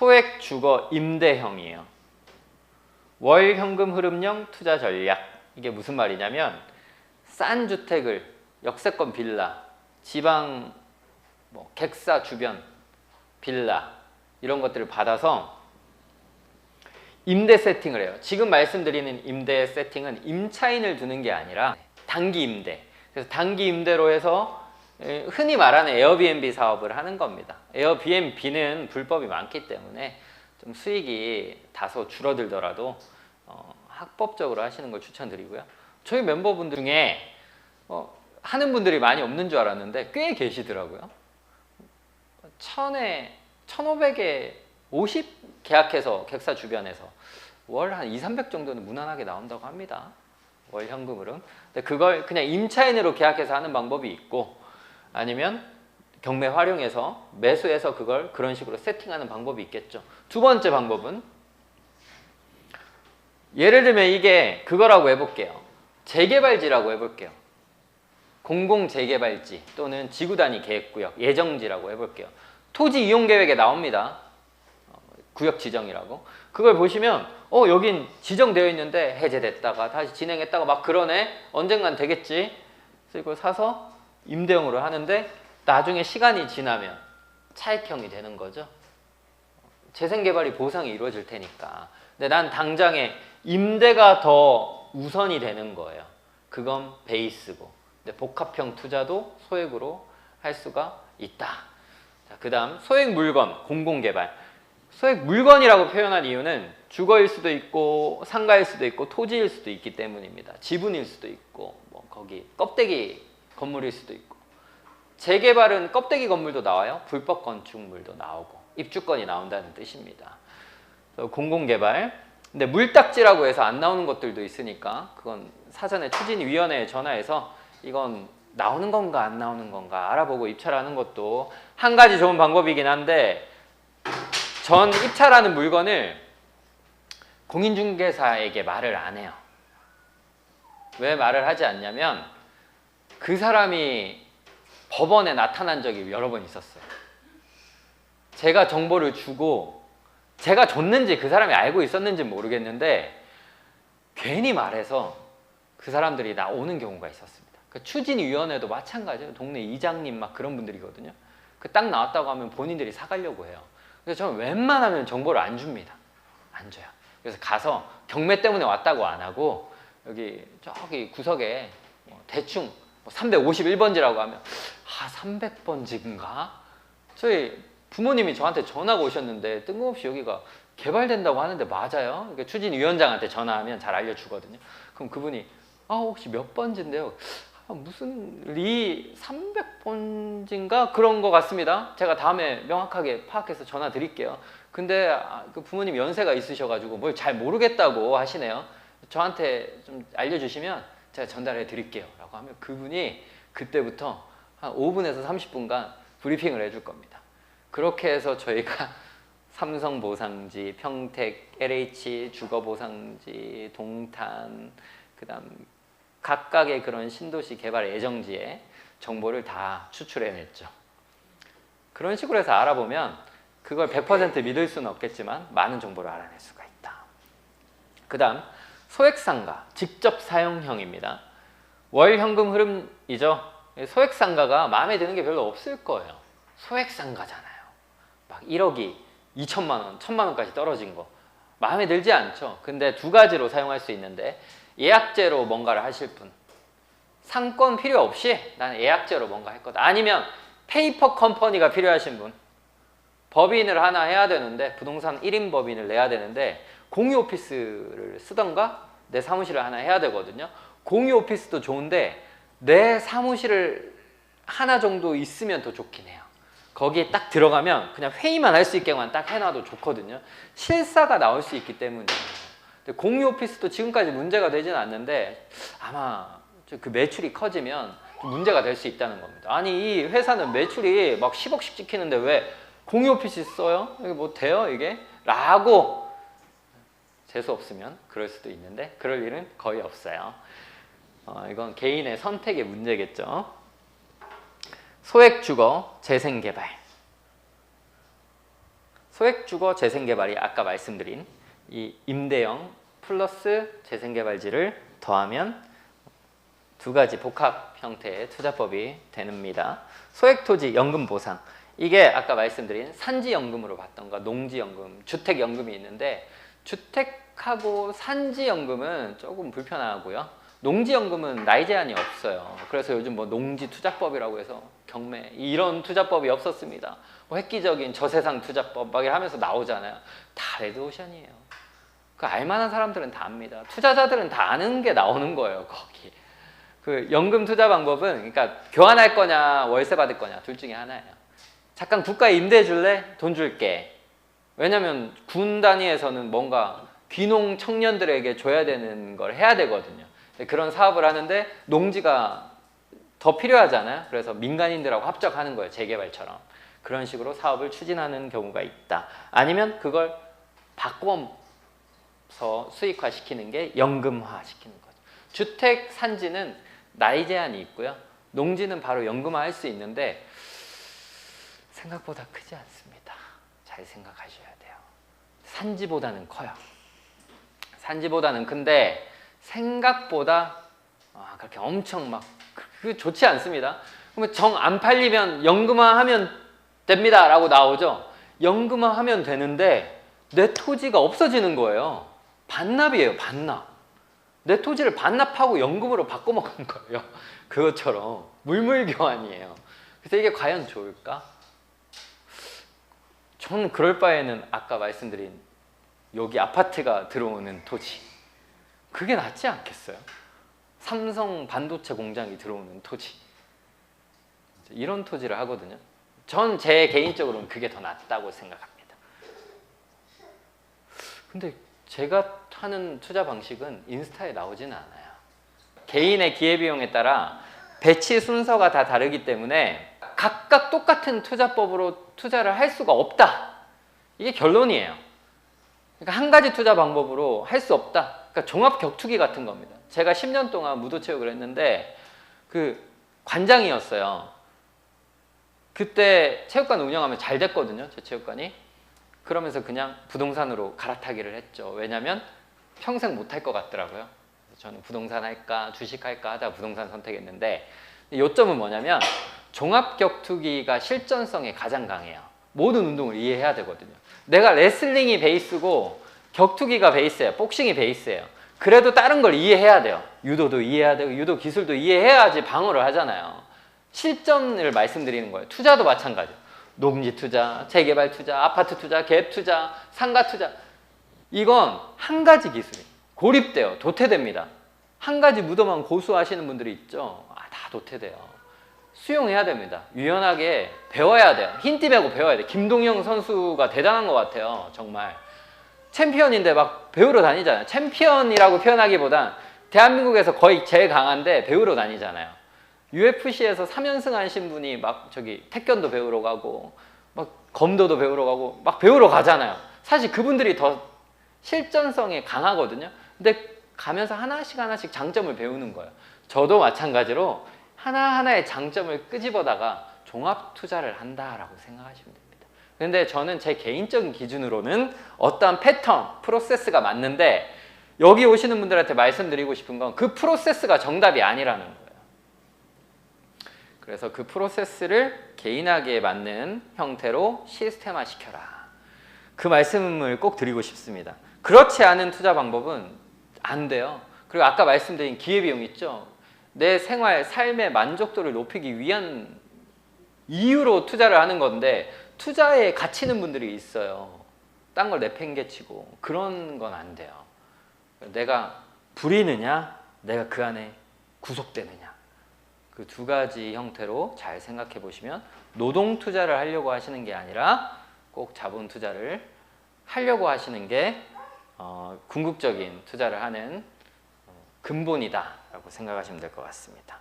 소액 주거 임대형이에요. 월 현금 흐름형 투자 전략. 이게 무슨 말이냐면 싼 주택을 역세권 빌라, 지방 객사 주변 빌라 이런 것들을 받아서 임대 세팅을 해요. 지금 말씀드리는 임대 세팅은 임차인을 두는 게 아니라 단기 임대. 그래서 단기 임대로 해서 흔히 말하는 에어비앤비 사업을 하는 겁니다. 에어비앤비는 불법이 많기 때문에 좀 수익이 다소 줄어들더라도 합법적으로 하시는 걸 추천드리고요. 저희 멤버분들 중에 하는 분들이 많이 없는 줄 알았는데 꽤 계시더라고요. 1000에 1500에 50 계약해서 객사 주변에서 월 한 200~300 정도는 무난하게 나온다고 합니다. 월 현금으로. 근데 그걸 그냥 임차인으로 계약해서 하는 방법이 있고 아니면 경매 활용해서 매수해서 그걸 그런 식으로 세팅하는 방법이 있겠죠. 두 번째 방법은 예를 들면 이게 그거라고 해볼게요. 재개발지라고 해볼게요. 공공재개발지 또는 지구단위 계획구역, 예정지라고 해볼게요. 토지 이용 계획에 나옵니다. 구역 지정이라고. 그걸 보시면 여긴 지정되어 있는데 해제됐다가 다시 진행했다가 막 그러네. 언젠간 되겠지. 그래서 이걸 사서 임대형으로 하는데 나중에 시간이 지나면 차익형이 되는 거죠. 재생개발이 보상이 이루어질 테니까. 근데 난 당장에 임대가 더 우선이 되는 거예요. 그건 베이스고. 근데 복합형 투자도 소액으로 할 수가 있다. 자, 그 다음 소액 물건, 공공개발. 소액 물건이라고 표현한 이유는 주거일 수도 있고 상가일 수도 있고 토지일 수도 있기 때문입니다. 지분일 수도 있고 거기 껍데기 건물일 수도 있고. 재개발은 껍데기 건물도 나와요. 불법 건축물도 나오고 입주권이 나온다는 뜻입니다. 공공개발. 근데 물딱지라고 해서 안 나오는 것들도 있으니까 그건 사전에 추진위원회에 전화해서 이건 나오는 건가 안 나오는 건가 알아보고 입찰하는 것도 한 가지 좋은 방법이긴 한데 전 입찰하는 물건을 공인중개사에게 말을 안 해요. 왜 말을 하지 않냐면 그 사람이 법원에 나타난 적이 여러 번 있었어요. 제가 정보를 주고 제가 줬는지 그 사람이 알고 있었는지 모르겠는데 괜히 말해서 그 사람들이 나오는 경우가 있었습니다. 그 추진위원회도 마찬가지예요. 동네 이장님 막 그런 분들이거든요. 그 딱 나왔다고 하면 본인들이 사가려고 해요. 그래서 저는 웬만하면 정보를 안 줍니다. 안 줘요. 그래서 가서 경매 때문에 왔다고 안 하고 여기 저기 구석에 대충 351번지라고 하면 300번지인가? 저희 부모님이 저한테 전화가 오셨는데 뜬금없이 여기가 개발된다고 하는데 맞아요? 그러니까 추진위원장한테 전화하면 잘 알려주거든요. 그럼 그분이 혹시 몇 번지인데요? 무슨 리 300번지인가? 그런 것 같습니다. 제가 다음에 명확하게 파악해서 전화 드릴게요. 근데 그 부모님 연세가 있으셔가지고 뭘 잘 모르겠다고 하시네요. 저한테 좀 알려주시면 제가 전달해 드릴게요 라고 하면 그분이 그때부터 한 5분에서 30분간 브리핑을 해줄 겁니다. 그렇게 해서 저희가 삼성보상지, 평택, LH 주거보상지, 동탄, 그 다음 각각의 그런 신도시 개발 예정지에 정보를 다 추출해냈죠. 그런 식으로 해서 알아보면 그걸 100% 믿을 수는 없겠지만 많은 정보를 알아낼 수가 있다. 그 다음 소액상가, 직접 사용형입니다. 월 현금 흐름이죠. 소액상가가 마음에 드는 게 별로 없을 거예요. 소액상가잖아요. 막 1억이 2천만 원, 1천만 원까지 떨어진 거 마음에 들지 않죠. 근데 두 가지로 사용할 수 있는데 예약제로 뭔가를 하실 분, 상권 필요 없이 나는 예약제로 뭔가 할 거다. 아니면 페이퍼 컴퍼니가 필요하신 분, 법인을 하나 해야 되는데 부동산 1인 법인을 내야 되는데 공유 오피스를 쓰던가 내 사무실을 하나 해야 되거든요. 공유 오피스도 좋은데 내 사무실을 하나 정도 있으면 더 좋긴 해요. 거기에 딱 들어가면 그냥 회의만 할 수 있게만 딱 해놔도 좋거든요. 실사가 나올 수 있기 때문이에요. 공유 오피스도 지금까지 문제가 되지는 않는데 아마 그 매출이 커지면 좀 문제가 될 수 있다는 겁니다. 아니 이 회사는 매출이 막 10억씩 찍히는데 왜 공유 오피스 써요? 이게 뭐 돼요 이게? 라고 재수 없으면 그럴 수도 있는데 그럴 일은 거의 없어요. 이건 개인의 선택의 문제겠죠. 소액주거 재생개발. 소액주거 재생개발이 아까 말씀드린 이 임대형 플러스 재생개발지를 더하면 두 가지 복합 형태의 투자법이 됩니다. 소액토지 연금보상, 이게 아까 말씀드린 산지연금으로 봤던가 농지연금, 주택연금이 있는데 주택하고 산지연금은 조금 불편하고요. 농지연금은 나이 제한이 없어요. 그래서 요즘 뭐 농지투자법이라고 해서 경매 이런 투자법이 없었습니다. 뭐 획기적인 저세상 투자법 막 하면서 나오잖아요. 다 레드오션이에요. 그 알만한 사람들은 다 압니다. 투자자들은 다 아는 게 나오는 거예요. 거기 그 연금 투자 방법은 그러니까 교환할 거냐 월세 받을 거냐 둘 중에 하나예요. 잠깐 국가에 임대해 줄래? 돈 줄게. 왜냐면 군 단위에서는 뭔가 귀농 청년들에게 줘야 되는 걸 해야 되거든요. 그런 사업을 하는데 농지가 더 필요하잖아요. 그래서 민간인들하고 합작하는 거예요. 재개발처럼. 그런 식으로 사업을 추진하는 경우가 있다. 아니면 그걸 바꿔서 수익화시키는 게 연금화시키는 거죠. 주택 산지는 나이 제한이 있고요. 농지는 바로 연금화할 수 있는데 생각보다 크지 않습니다. 잘 생각하셔야 돼요. 산지보다는 커요. 산지보다는 큰데 생각보다 그렇게 엄청 막 그 좋지 않습니다. 그러면 정 안 팔리면 연금화하면 됩니다 라고 나오죠. 연금화하면 되는데 내 토지가 없어지는 거예요. 반납이에요. 반납. 내 토지를 반납하고 연금으로 바꿔먹은 거예요. 그것처럼 물물교환이에요. 그래서 이게 과연 좋을까? 저는 그럴 바에는 아까 말씀드린 여기 아파트가 들어오는 토지, 그게 낫지 않겠어요? 삼성 반도체 공장이 들어오는 토지, 이런 토지를 하거든요. 전 제 개인적으로는 그게 더 낫다고 생각합니다. 근데 제가 하는 투자 방식은 인스타에 나오지는 않아요. 개인의 기회비용에 따라 배치 순서가 다 다르기 때문에 각각 똑같은 투자법으로 투자를 할 수가 없다. 이게 결론이에요. 그러니까 한 가지 투자 방법으로 할 수 없다. 그러니까 종합 격투기 같은 겁니다. 제가 10년 동안 무도체육을 했는데 그 관장이었어요. 그때 체육관 운영하면 잘 됐거든요. 제 체육관이. 그러면서 그냥 부동산으로 갈아타기를 했죠. 왜냐면 평생 못 할 것 같더라고요. 저는 부동산 할까 주식 할까 하다가 부동산 선택했는데, 요점은 뭐냐면 종합 격투기가 실전성에 가장 강해요. 모든 운동을 이해해야 되거든요. 내가 레슬링이 베이스고 격투기가 베이스예요. 복싱이 베이스예요. 그래도 다른 걸 이해해야 돼요. 유도도 이해해야 되고 유도 기술도 이해해야지 방어를 하잖아요. 실전을 말씀드리는 거예요. 투자도 마찬가지예요. 농지 투자, 재개발 투자, 아파트 투자, 갭 투자, 상가 투자, 이건 한 가지 기술이 고립돼요. 도태됩니다. 한 가지 무덤만 고수하시는 분들이 있죠. 다 도태돼요. 수용해야 됩니다. 유연하게 배워야 돼요. 흰띠 메고 배워야 돼요. 김동영 선수가 대단한 것 같아요. 정말 챔피언인데 막 배우러 다니잖아요. 챔피언이라고 표현하기보단 대한민국에서 거의 제일 강한데 배우러 다니잖아요. UFC에서 3연승 하신 분이 막 저기 태권도 배우러 가고 막 검도도 배우러 가고 막 배우러 가잖아요. 사실 그분들이 더 실전성이 강하거든요. 근데 가면서 하나씩 장점을 배우는 거예요. 저도 마찬가지로 하나하나의 장점을 끄집어다가 종합 투자를 한다라고 생각하시면 됩니다. 근데 저는 제 개인적인 기준으로는 어떠한 패턴, 프로세스가 맞는데, 여기 오시는 분들한테 말씀드리고 싶은 건 그 프로세스가 정답이 아니라는 거예요. 그래서 그 프로세스를 개인에게 맞는 형태로 시스템화 시켜라. 그 말씀을 꼭 드리고 싶습니다. 그렇지 않은 투자 방법은 안 돼요. 그리고 아까 말씀드린 기회비용 있죠. 내 생활, 삶의 만족도를 높이기 위한 이유로 투자를 하는 건데 투자에 갇히는 분들이 있어요. 딴 걸 내팽개치고. 그런 건 안 돼요. 내가 부리느냐, 내가 그 안에 구속되느냐, 그 두 가지 형태로 잘 생각해 보시면 노동 투자를 하려고 하시는 게 아니라 꼭 자본 투자를 하려고 하시는 게 궁극적인 투자를 하는 근본이다라고 생각하시면 될 것 같습니다.